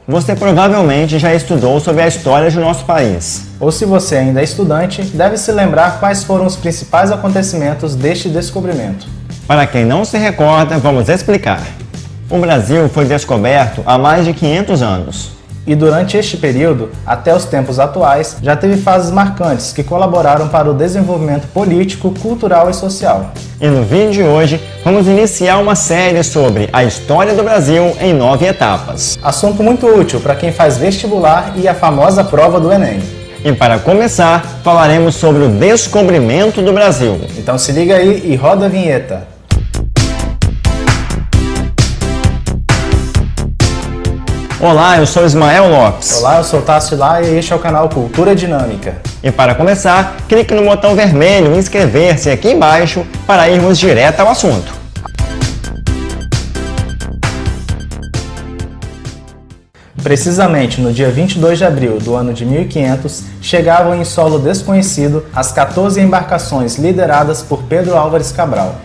Você provavelmente já estudou sobre a história do nosso país. Ou se você ainda é estudante, deve se lembrar quais foram os principais acontecimentos deste descobrimento. Para quem não se recorda, vamos explicar. O Brasil foi descoberto há mais de 500 anos. E durante este período, até os tempos atuais, já teve fases marcantes que colaboraram para o desenvolvimento político, cultural e social. E no vídeo de hoje, vamos iniciar uma série sobre a história do Brasil em 9 etapas. Assunto muito útil para quem faz vestibular e a famosa prova do Enem. E para começar, falaremos sobre o descobrimento do Brasil. Então se liga aí e roda a vinheta. Olá, eu sou Ismael Lopes. Olá, eu sou Tássio Lá e este é o canal Cultura Dinâmica. E para começar, clique no botão vermelho inscrever-se aqui embaixo para irmos direto ao assunto. Precisamente no dia 22 de abril do ano de 1500, chegavam em solo desconhecido as 14 embarcações lideradas por Pedro Álvares Cabral,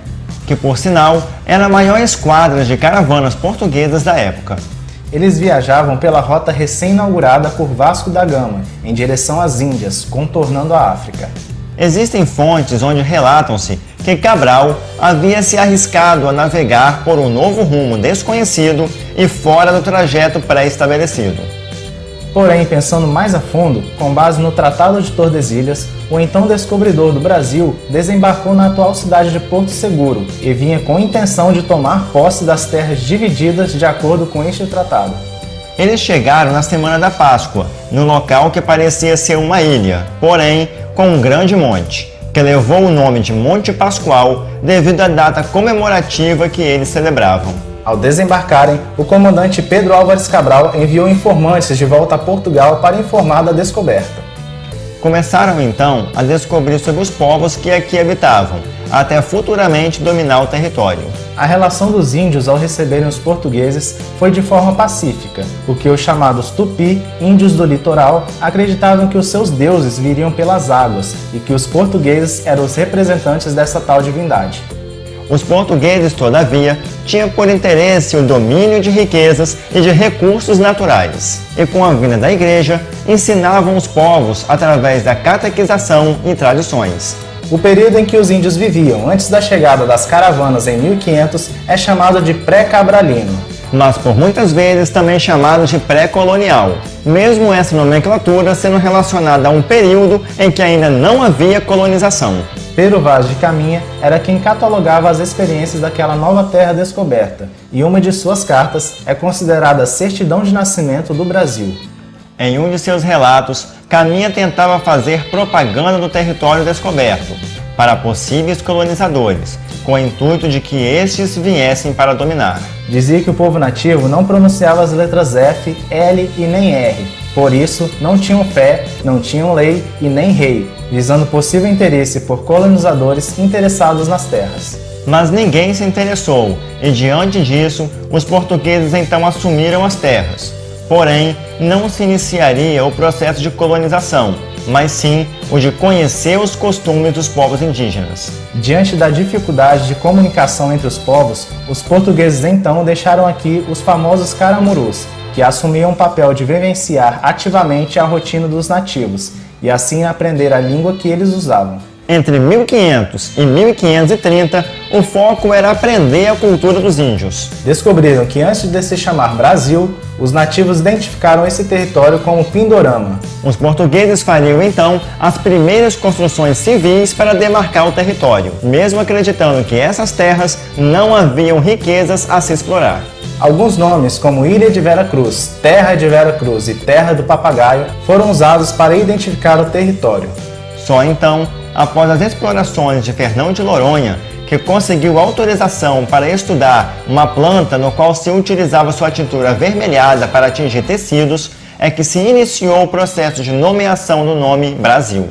que por sinal era a maior esquadra de caravanas portuguesas da época. Eles viajavam pela rota recém-inaugurada por Vasco da Gama, em direção às Índias, contornando a África. Existem fontes onde relatam-se que Cabral havia se arriscado a navegar por um novo rumo desconhecido e fora do trajeto pré-estabelecido. Porém, pensando mais a fundo, com base no Tratado de Tordesilhas, o então descobridor do Brasil desembarcou na atual cidade de Porto Seguro e vinha com a intenção de tomar posse das terras divididas de acordo com este tratado. Eles chegaram na semana da Páscoa, num local que parecia ser uma ilha, porém com um grande monte, que levou o nome de Monte Pascoal devido à data comemorativa que eles celebravam. Ao desembarcarem, o comandante Pedro Álvares Cabral enviou informantes de volta a Portugal para informar da descoberta. Começaram então a descobrir sobre os povos que aqui habitavam, até futuramente dominar o território. A relação dos índios ao receberem os portugueses foi de forma pacífica, porque os chamados Tupi, índios do litoral, acreditavam que os seus deuses viriam pelas águas e que os portugueses eram os representantes dessa tal divindade. Os portugueses, todavia, tinham por interesse o domínio de riquezas e de recursos naturais, e com a vinda da igreja, ensinavam os povos através da catequização e tradições. O período em que os índios viviam antes da chegada das caravanas em 1500 é chamado de pré-cabralino, mas por muitas vezes também chamado de pré-colonial, mesmo essa nomenclatura sendo relacionada a um período em que ainda não havia colonização. Pero Vaz de Caminha era quem catalogava as experiências daquela nova terra descoberta, e uma de suas cartas é considerada a certidão de nascimento do Brasil. Em um de seus relatos, Caminha tentava fazer propaganda do território descoberto para possíveis colonizadores, com o intuito de que estes viessem para dominar. Dizia que o povo nativo não pronunciava as letras F, L e nem R, por isso não tinham fé, não tinham lei e nem rei, visando possível interesse por colonizadores interessados nas terras. Mas ninguém se interessou e, diante disso, os portugueses então assumiram as terras. Porém, não se iniciaria o processo de colonização, mas sim o de conhecer os costumes dos povos indígenas. Diante da dificuldade de comunicação entre os povos, os portugueses então deixaram aqui os famosos caramurus, que assumiam o papel de vivenciar ativamente a rotina dos nativos e assim aprender a língua que eles usavam. Entre 1500 e 1530, o foco era aprender a cultura dos índios. Descobriram que antes de se chamar Brasil, os nativos identificaram esse território como Pindorama. Os portugueses fariam então as primeiras construções civis para demarcar o território, mesmo acreditando que essas terras não haviam riquezas a se explorar. Alguns nomes, como Ilha de Vera Cruz, Terra de Vera Cruz e Terra do Papagaio, foram usados para identificar o território. Só então, após as explorações de Fernão de Noronha, que conseguiu autorização para estudar uma planta no qual se utilizava sua tintura avermelhada para atingir tecidos, é que se iniciou o processo de nomeação do nome Brasil.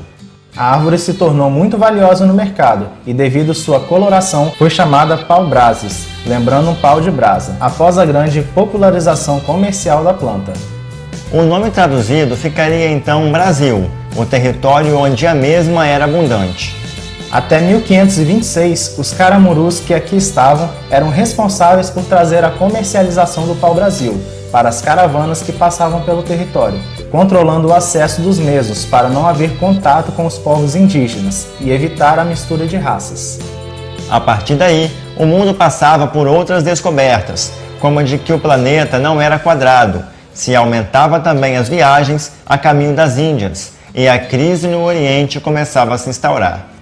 A árvore se tornou muito valiosa no mercado e, devido sua coloração, foi chamada pau-brasis, lembrando um pau de brasa, após a grande popularização comercial da planta. O nome traduzido ficaria então Brasil, o território onde a mesma era abundante. Até 1526, os caramurus que aqui estavam eram responsáveis por trazer a comercialização do pau-brasil para as caravanas que passavam pelo território, controlando o acesso dos mesmos para não haver contato com os povos indígenas e evitar a mistura de raças. A partir daí, o mundo passava por outras descobertas, como a de que o planeta não era quadrado, se aumentava também as viagens a caminho das Índias, e a crise no Oriente começava a se instaurar.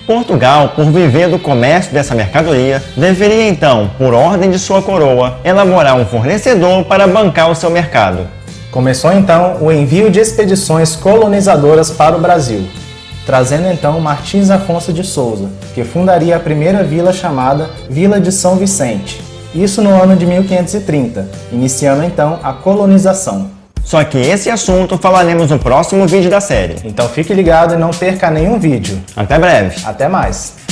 Portugal, por viver do comércio dessa mercadoria, deveria então, por ordem de sua coroa, elaborar um fornecedor para bancar o seu mercado. Começou então o envio de expedições colonizadoras para o Brasil, trazendo então Martins Afonso de Souza, que fundaria a primeira vila chamada Vila de São Vicente, isso no ano de 1530, iniciando então a colonização. Só que esse assunto falaremos no próximo vídeo da série. Então fique ligado e não perca nenhum vídeo. Até breve! Até mais!